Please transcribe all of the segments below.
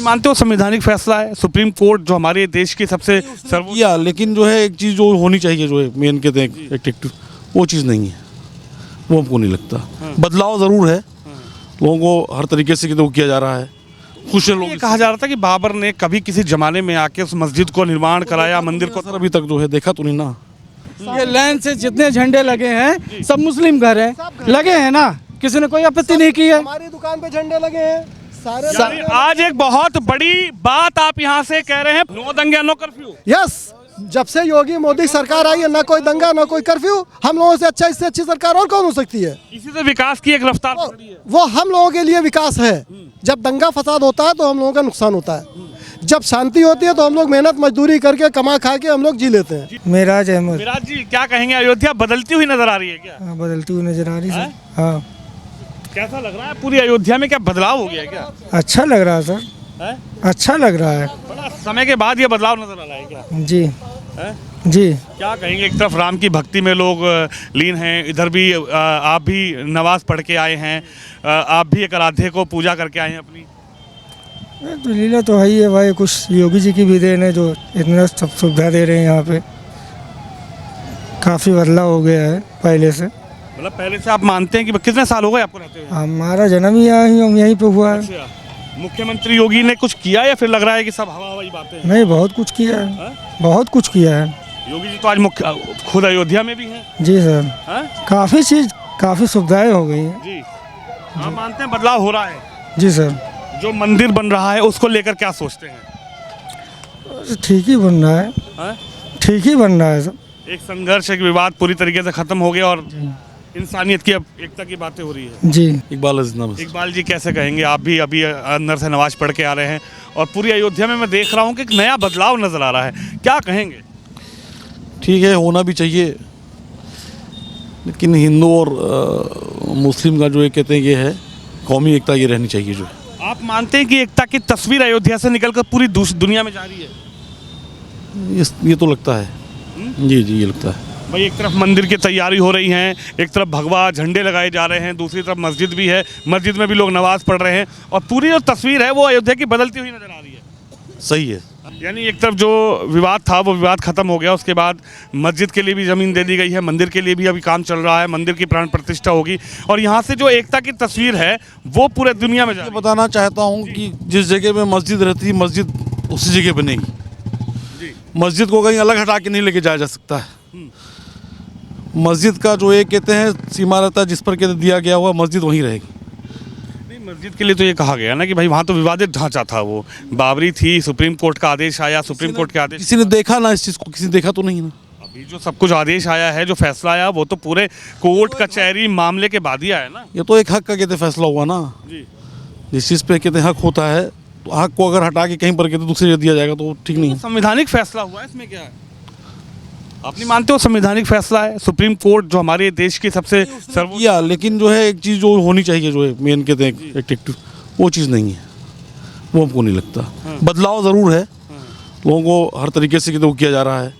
मानते हो संवैधानिक फैसला है सुप्रीम कोर्ट जो हमारे देश की सबसे सर्वोच्च। किया, लेकिन जो है एक चीज़ जो होनी चाहिए, जो है मेन कहते हैं एक्टिव, वो चीज़ नहीं है, वो हमको नहीं लगता। बदलाव ज़रूर है, लोगों को हर तरीके से वो किया जा रहा है, खुश हैं लोग। ये कहा जा रहा था कि बाबर ने कभी किसी जमाने में आके उस मस्जिद को निर्माण कराया, मंदिर को। सर अभी तक जो है देखा तो नहीं ना। ये लाइन से जितने झंडे लगे हैं सब मुस्लिम घर हैं, लगे हैं ना, किसी ने कोई आपत्ति नहीं की है। हमारी दुकान पे झंडे लगे हैं सारे। यानी आज एक बहुत बड़ी बात आप यहाँ से कह रहे हैं, नो दंगे नो कर्फ्यू। यस, जब से योगी मोदी सरकार आई है ना कोई दंगा ना कोई कर्फ्यू। हम लोगों से अच्छा, इससे अच्छी सरकार और कौन हो सकती है। इसी से विकास की एक रफ्तार पकड़ी है। वो हम लोगों के लिए विकास है। जब दंगा फसाद होता है तो हम लोगों का नुकसान होता है, जब शांति होती है तो हम लोग मेहनत मजदूरी करके कमा खा के हम लोग जी लेते हैं। मेराज अहमद। विराट जी क्या कहेंगे, अयोध्या बदलती हुई नजर आ रही है क्या? बदलती हुई नजर आ रही है। हाँ, कैसा लग रहा है पूरी अयोध्या में, क्या बदलाव हो गया है क्या? अच्छा लग रहा है सर, है? अच्छा लग रहा है। बड़ा समय के बाद ये बदलाव नजर आ रहा है क्या? जी है? जी। क्या कहेंगे, एक तरफ राम की भक्ति में लोग लीन हैं, इधर भी आप भी नमाज पढ़ के आए हैं, आप भी एक आराध्य को पूजा करके आए हैं अपनी। तो लीला तो है ही है भाई, कुछ योगी जी की भी देन है जो इतना सब सुविधा दे रहे हैं यहाँ पे। काफ़ी बदलाव हो गया है पहले से। मतलब पहले से आप मानते हैं कि कितने साल हो गए आपको रहते हुए? हमारा जन्म ही यहीं पे हुआ है। अच्छा, मुख्यमंत्री योगी ने कुछ किया या फिर लग रहा है कि सब हवा हवाई बातें हैं? नहीं, बहुत कुछ किया है, बहुत कुछ किया है। योगी जी तो आज मुख्य खुद अयोध्या में भी हैं। जी सर, हैं? काफ़ी चीज़, काफ़ी सुविधाएं हो गई हैं। जी, आप मानते हैं बदलाव हो रहा है? जी सर, जो मंदिर बन रहा है उसको लेकर क्या सोचते हैं? ठीक ही बन रहा है, हैं? ठीक ही बन रहा है सर। एक संघर्ष, एक विवाद पूरी तरीके से खत्म हो गया और इंसानियत की, अब एकता की बातें हो रही है। जी, इकबाल अजीज नाम है। इकबाल जी कैसे कहेंगे, आप भी अभी अंदर से नमाज पढ़ के आ रहे हैं और पूरी अयोध्या में मैं देख रहा हूँ कि एक नया बदलाव नजर आ रहा है, क्या कहेंगे? ठीक है, होना भी चाहिए, लेकिन हिंदू और मुस्लिम का जो ये कहते हैं ये है कौमी एकता, ये रहनी चाहिए। जो आप मानते हैं कि एकता की तस्वीर अयोध्या से निकलकर पूरी दुनिया में जा रही है? ये तो लगता है। जी जी, ये लगता है भाई, एक तरफ मंदिर की तैयारी हो रही है, एक तरफ भगवा झंडे लगाए जा रहे हैं, दूसरी तरफ मस्जिद भी है, मस्जिद में भी लोग नमाज पढ़ रहे हैं और पूरी जो तस्वीर है वो अयोध्या की बदलती हुई नजर आ रही है। सही है। यानी एक तरफ जो विवाद था वो विवाद खत्म हो गया, उसके बाद मस्जिद के लिए भी ज़मीन दे दी गई है, मंदिर के लिए भी अभी काम चल रहा है, मंदिर की प्राण प्रतिष्ठा होगी और यहाँ से जो एकता की तस्वीर है वो पूरे दुनिया में जा रही है। बताना चाहता हूँ कि जिस जगह में मस्जिद रहती है, मस्जिद उसी जगह बनेगी। मस्जिद को कहीं अलग हटा के नहीं लेके जाया जा सकता है। मस्जिद का जो एक कहते हैं सीमा रहता है, जिस पर कहते दिया गया हुआ मस्जिद वहीं रहेगी। नहीं, मस्जिद के लिए तो ये कहा गया ना कि भाई वहाँ तो विवादित ढांचा था, वो बाबरी थी, सुप्रीम कोर्ट का आदेश आया, सुप्रीम कोर्ट के आदेश। किसी ने देखा ना इस चीज़ को, किसी ने देखा तो नहीं ना। अभी जो सब कुछ आदेश आया है, जो फैसला आया, वो तो पूरे कोर्ट कचहरी मामले के बाद ही आया ना। ये तो एक हक का कहते फैसला हुआ ना। जी, जिस चीज़ पे कहते हक होता है, तो हक को अगर हटा के कहीं पर कहते दूसरी जगह दिया जाएगा तो ठीक नहीं है। संवैधानिक फैसला हुआ है, इसमें क्या है? आप नहीं मानते हो संवैधानिक फैसला है सुप्रीम कोर्ट जो हमारे देश की सबसे सर्वोच्च। किया, लेकिन जो है एक चीज़ जो होनी चाहिए, जो है मेन कहते हैं एक्टिव, वो चीज़ नहीं है, वो हमको नहीं लगता। बदलाव ज़रूर है, लोगों को हर तरीके से वो किया जा रहा है,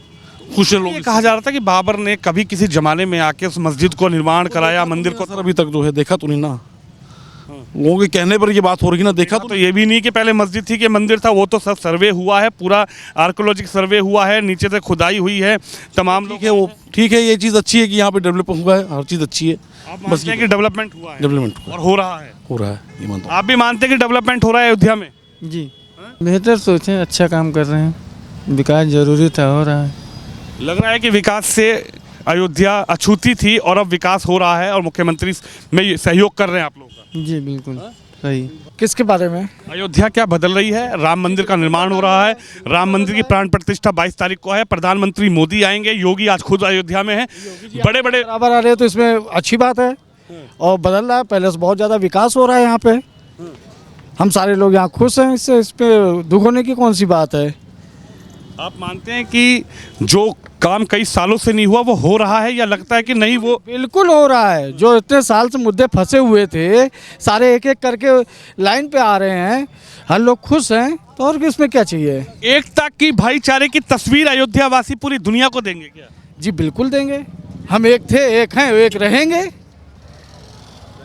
खुश हैं लोग। ये कहा जा रहा था कि बाबर ने कभी किसी जमाने में आके उस मस्जिद को निर्माण कराया, मंदिर को। सर अभी तक जो है देखा तो नहीं ना। लोगों के कहने पर ये बात हो रही है ना, देखा तो ये भी नहीं कि पहले मस्जिद थी कि मंदिर था, वो तो सब सर्वे हुआ है, पूरा आर्कोलॉजिक सर्वे हुआ है, नीचे से खुदाई हुई है, तमाम लोग ठीक है, वो ठीक है, ये चीज़ अच्छी है कि यहाँ पे डेवलप हुआ है, हर चीज़ अच्छी है। आप मानते हैं कि डेवलपमेंट हुआ है? डेवलपमेंट और हो रहा है? हो रहा है, ये मानता हूँ। आप भी मानते हैं कि डेवलपमेंट हो रहा है अयोध्या में? जी, बेहतर सोचें, अच्छा काम कर रहे हैं, विकास जरूरी था, हो रहा है। लग रहा है कि विकास से अयोध्या अछूती थी और अब विकास हो रहा है और मुख्यमंत्री में सहयोग कर रहे हैं आप लोग का। जी बिल्कुल सही। किसके बारे में? अयोध्या क्या बदल रही है? राम मंदिर का निर्माण हो रहा है, राम मंदिर की प्राण प्रतिष्ठा 22 तारीख को है, प्रधानमंत्री मोदी आएंगे, योगी आज खुद अयोध्या में है, बड़े बड़े बराबर आ रहे हैं तो इसमें अच्छी बात है और बदल रहा है, पहले से बहुत ज़्यादा विकास हो रहा है यहाँ पे। हम सारे लोग यहाँ खुश हैं, इससे इस पर दुख होने की कौन सी बात है। आप मानते हैं कि जो काम कई सालों से नहीं हुआ वो हो रहा है, या लगता है कि नहीं वो? बिल्कुल हो रहा है, जो इतने साल से मुद्दे फंसे हुए थे सारे एक एक करके लाइन पे आ रहे हैं, हर लोग खुश हैं, तो और इसमें क्या चाहिए। एकता की, भाईचारे की तस्वीर अयोध्या वासी पूरी दुनिया को देंगे क्या? जी बिल्कुल देंगे, हम एक थे, एक हैं, एक रहेंगे,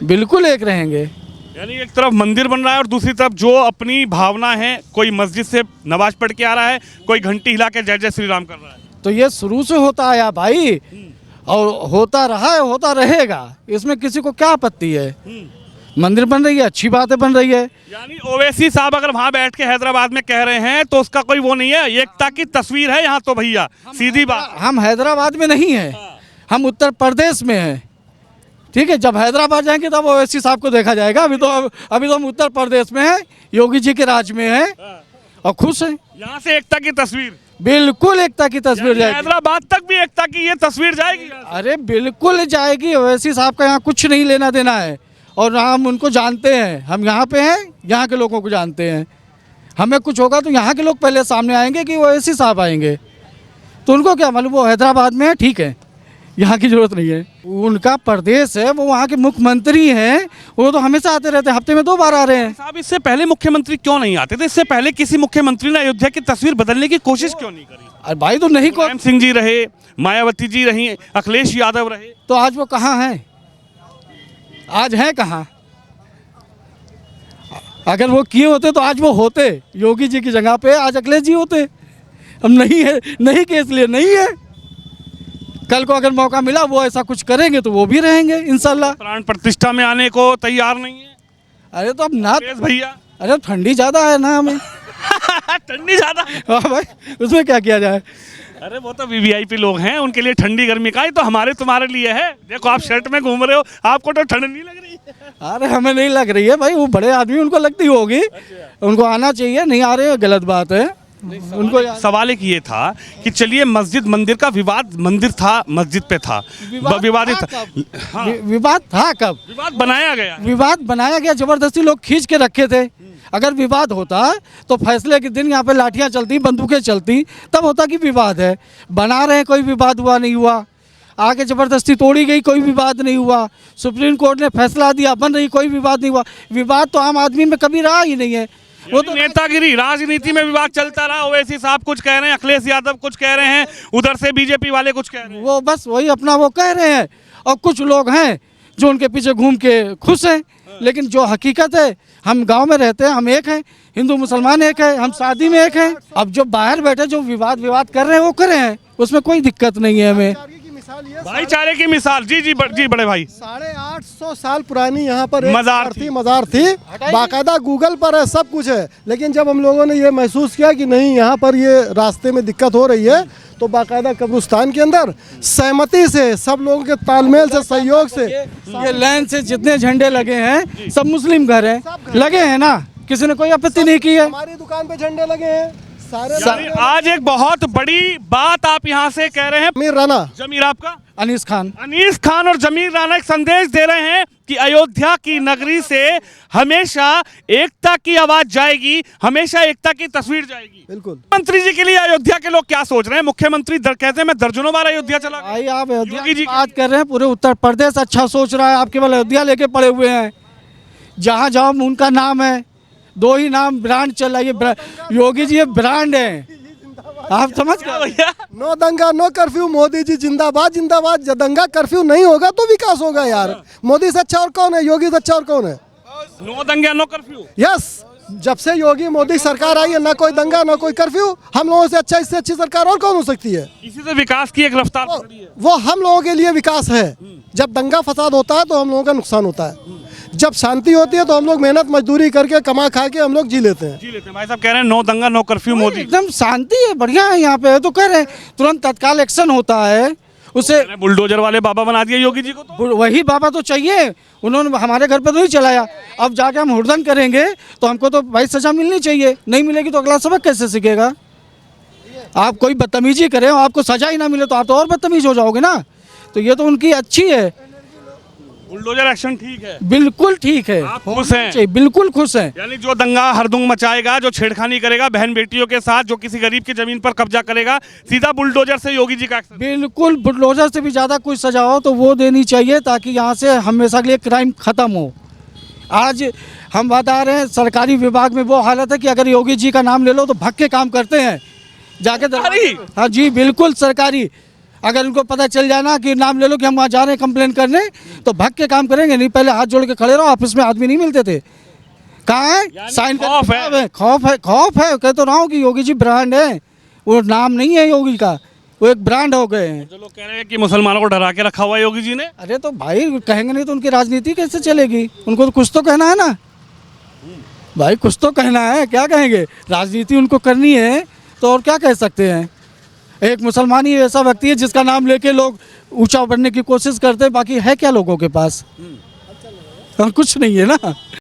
बिल्कुल एक रहेंगे। यानी एक तरफ मंदिर बन रहा है और दूसरी तरफ जो अपनी भावना है, कोई मस्जिद से नमाज पढ़ के आ रहा है, कोई घंटी हिला के जय जय श्री राम कर रहा है। तो ये शुरू से होता आया भाई, और होता रहा है, होता रहेगा, इसमें किसी को क्या आपत्ति है। मंदिर बन रही है, अच्छी बात है, बन रही है। यानी ओवैसी साहब अगर वहां बैठ के हैदराबाद में कह रहे हैं तो उसका कोई वो नहीं है, एकता की तस्वीर है यहाँ तो भैया, सीधी बात। हम हैदराबाद में नहीं हैं, हम उत्तर प्रदेश में हैं, ठीक है। जब हैदराबाद जाएंगे तब ओवैसी साहब को देखा जाएगा। अभी तो हम उत्तर प्रदेश में हैं, योगी जी के राज में हैं और खुश हैं। यहाँ से एकता की तस्वीर, बिल्कुल एकता की तस्वीर जाएगी। हैदराबाद तक भी एकता की ये तस्वीर जाएगी। अरे बिल्कुल जाएगी। ओवैसी साहब का यहाँ कुछ नहीं लेना देना है, और हम उनको जानते हैं, हम यहाँ पे हैं, यहाँ के लोगों को जानते हैं। हमें कुछ होगा तो यहाँ के लोग पहले सामने आएंगे कि ओवैसी साहब आएंगे, तो उनको क्या मालूम, वो हैदराबाद में है, ठीक है, यहाँ की जरूरत नहीं है। उनका प्रदेश है, वो वहाँ के मुख्यमंत्री हैं, वो तो हमेशा आते रहते हैं, हफ्ते में 2 बार आ रहे हैं। साहब इससे पहले मुख्यमंत्री क्यों नहीं आते थे? इससे पहले किसी मुख्यमंत्री ने अयोध्या की तस्वीर बदलने की कोशिश क्यों नहीं करी? अरे भाई तो नहीं को, मुलायम सिंह जी रहे, मायावती जी रही, अखिलेश यादव रहे, तो आज वो कहाँ हैं? आज हैं कहाँ? अगर वो किए होते तो आज वो होते, योगी जी की जगह पे आज अखिलेश जी होते। हम नहीं है, नहीं के इसलिए नहीं है। कल को अगर मौका मिला वो ऐसा कुछ करेंगे तो वो भी रहेंगे इंशाल्लाह। प्राण प्रतिष्ठा में आने को तैयार नहीं है। अरे तो अब ना भैया, अरे ठंडी ज़्यादा है ना हमें। ठंडी ज्यादा है। हाँ भाई, उसमें क्या किया जाए। अरे वो तो वीवीआईपी लोग हैं, उनके लिए ठंडी गर्मी का ही, तो हमारे तुम्हारे लिए है। देखो आप शर्ट में घूम रहे हो, आपको तो ठंड नहीं लग रही है। अरे हमें नहीं लग रही है भाई, वो बड़े आदमी उनको लगती होगी। उनको आना चाहिए, नहीं आ रहे हैं गलत बात है। उनको सवाल एक ये था कि चलिए मस्जिद मंदिर का विवाद, मंदिर था मस्जिद पे था, विवादित था। हाँ। विवाद था कब? विवाद बनाया गया। विवाद बनाया गया, जबरदस्ती लोग खींच के रखे थे। अगर विवाद होता तो फैसले के दिन यहाँ पे लाठियाँ चलती, बंदूकें चलती, तब होता कि विवाद है। बना रहे हैं, कोई विवाद हुआ नहीं हुआ। आगे जबरदस्ती तोड़ी गई, कोई विवाद नहीं हुआ। सुप्रीम कोर्ट ने फैसला दिया, बन रही, कोई विवाद नहीं हुआ। विवाद तो आम आदमी में कभी रहा ही नहीं है। वो तो नेतागिरी, राजनीति में विवाद चलता रहा। ओवैसी साहब कुछ कह रहे हैं, अखिलेश यादव कुछ कह रहे हैं, उधर से बीजेपी वाले कुछ कह रहे हैं। वो बस वही अपना वो कह रहे हैं, और कुछ लोग हैं जो उनके पीछे घूम के खुश हैं। लेकिन जो हकीकत है, हम गांव में रहते हैं, हम एक हैं, हिंदू मुसलमान एक है, हम शादी में एक हैं। अब जो बाहर बैठे जो विवाद कर रहे हैं वो कर रहे हैं, उसमें कोई दिक्कत नहीं है हमें। भाईचारे की मिसाल। जी जी जी बड़े भाई, 850 साल पुरानी यहाँ पर एक मज़ार थी, बाकायदा गूगल पर है, सब कुछ है। लेकिन जब हम लोगों ने ये महसूस किया कि नहीं, यहाँ पर ये रास्ते में दिक्कत हो रही है, तो बाकायदा कब्रिस्तान के अंदर सहमति से, सब लोगों के तालमेल से, सहयोग से, ये लाइन से जितने झंडे लगे हैं सब मुस्लिम घर हैं, लगे हैं ना, किसी ने कोई आपत्ति नहीं की है। हमारी दुकान पे झंडे लगे हैं सारे। आज एक बहुत बड़ी बात आप यहाँ से कह रहे हैं। जमीर राना, जमीर आपका? अनीस खान और जमीर राना एक संदेश दे रहे हैं कि अयोध्या की नगरी से हमेशा एकता की आवाज जाएगी, हमेशा एकता की तस्वीर जाएगी। बिल्कुल। मंत्री जी के लिए अयोध्या के लोग क्या सोच रहे हैं? मुख्यमंत्री कहते हैं मैं दर्जनों बार अयोध्या चला गया। भाई आप अयोध्या योगी जी की बात कर रहे हैं, पूरे उत्तर प्रदेश अच्छा सोच रहा है, आप केवल अयोध्या लेके पड़े हुए हैं। जहाँ जाओ उनका नाम है, 2 ही नाम ब्रांड चल रहा है। योगी जी ये ब्रांड है, आप समझ गए भैया? नो दंगा नो कर्फ्यू, मोदी जी जिंदाबाद जिंदाबाद। जब दंगा कर्फ्यू नहीं होगा तो विकास होगा यार। मोदी से अच्छा और कौन है? योगी से अच्छा और कौन है? नो दंगा नो कर्फ्यू। यस, जब से योगी मोदी सरकार आई है, ना कोई दंगा ना कोई कर्फ्यू। हम लोगों से अच्छा, इससे अच्छी सरकार और कौन हो सकती है? इसी से विकास की एक रफ्तार पकड़ी है। वो हम लोगों के लिए विकास है। जब दंगा फसाद होता है तो हम लोगों का नुकसान होता है। जब शांति होती है तो हम लोग मेहनत मजदूरी करके, कमा खा के हम लोग जी लेते हैं। भाई साहब कह रहे हैं नो दंगा नो कर्फ्यू मोदी। एकदम शांति है, बढ़िया है यहाँ पे, तो कह रहे हैं तुरंत तत्काल एक्शन होता है। उसे बुलडोजर वाले बाबा बना दिया योगी जी को। तो वही बाबा तो चाहिए, उन्होंने हमारे घर पे तो नहीं चलाया। अब जाके हम हुड़दंग करेंगे तो हमको तो भाई सजा मिलनी चाहिए। नहीं मिलेगी तो अगला सबक कैसे सीखेगा? आप कोई बदतमीजी करें और आपको सजा ही ना मिले तो आप तो और बदतमीज हो जाओगे ना। तो ये तो उनकी अच्छी है, बुलडोजर एक्शन ठीक है, बिल्कुल ठीक है। आप खुश हैं? बिल्कुल खुश हैं। यानी जो दंगा हरदंग मचाएगा, जो छेड़खानी करेगा बहन बेटियों के साथ, जो किसी गरीब की जमीन पर कब्जा करेगा, सीधा बुलडोजर से योगी जी का एक्शन। बिल्कुल, बुलडोजर से भी ज़्यादा कोई सजा हो तो वो देनी चाहिए, ताकि यहाँ से हमेशा के लिए क्राइम खत्म हो। आज हम बता रहे हैं सरकारी विभाग में वो हालत है कि अगर योगी जी का नाम ले लो तो भग के काम करते हैं जाके। हाँ जी बिल्कुल सरकारी। अगर इनको पता चल जाए ना कि नाम ले लो कि हम वहाँ जा रहे हैं कंप्लेन करने, तो भाग के काम करेंगे। नहीं, पहले हाथ जोड़ के खड़े रहो। ऑफिस में आदमी नहीं मिलते थे। कहाँ है साइन खौफ है। खौफ है। कह तो रहा हूँ कि योगी जी ब्रांड है, वो नाम नहीं है योगी का, वो एक ब्रांड हो गए हैं। जो लोग कह रहे हैं कि मुसलमानों को डरा के रखा हुआ है योगी जी ने। अरे तो भाई कहेंगे नहीं तो उनकी राजनीति कैसे चलेगी? उनको तो कुछ तो कहना है ना भाई, कुछ तो कहना है। क्या कहेंगे? राजनीति उनको करनी है तो और क्या कह सकते हैं? एक मुसलमान ही ऐसा व्यक्ति है जिसका नाम लेके लोग ऊंचा बढ़ने की कोशिश करते हैं, बाकी है क्या लोगों के पास? कुछ नहीं है ना।